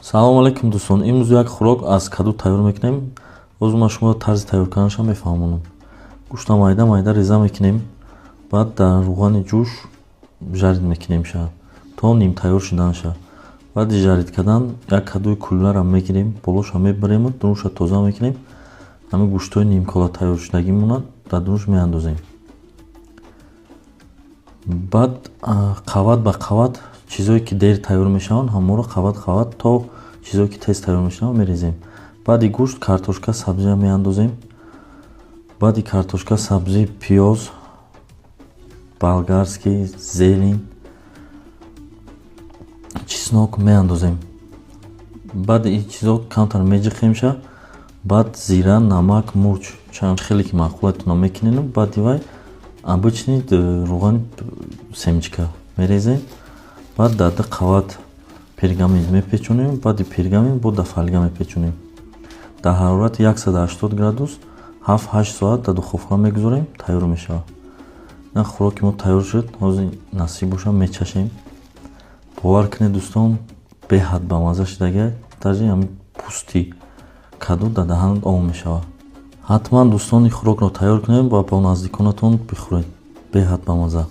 Салом алейкум дӯстон. Имрӯз як хӯрок аз каду тайёр мекунем. Боз ман шумо тарзи тайёр карданашро мефаҳмонам. Гӯшта майда майда реза мекунем. Баъд дар рӯғани ҷӯш жарид мекунем то ним тайёр шуданаша. Баъди жарид кардан як кадуи кӯларо мегирем, болошро мебарем, дунушро тоза мекунем. Ҳамин гӯштҳои нимкола тайёр шудагӣ монад дар дунуш меандозем. Баъд қават ба қават чизое ки дер тайёр мешаванд ҳамонро қават қават то чизое ки тез тайёр мешаванд мерезем. Баъди гӯшт картошка сабзиро меандозем. Баъди картошка сабзӣ пиёз, болгарский, зелень, чеснок меандозем. Баъди ин чизо камтар меҷиқем. Баъд зира, намак, мурч хеле ки маъқулатона мекунем. Баъди вай обычный рӯғани семечка мерезем. Баъд дар ду қават пергамин мепечонем. Баъди пергамин бо дар фольга мепечонем. Дар ҳарорати 180 градус 7-8 соат дар духовка мегузорем, тайёр мешавад. Ин хӯроки мо тайёр шуд. Ҳозир насиб бошад мечашем. бовар кунед дӯстон, беҳад бамаза шудагӣ таҷи ҳамин пӯсти каду дар даҳанат ом мешавад. ҳатман дӯстон ин хӯрокро тайёр кунед ва бо наздиконатон бихӯред. Беҳад бамаза.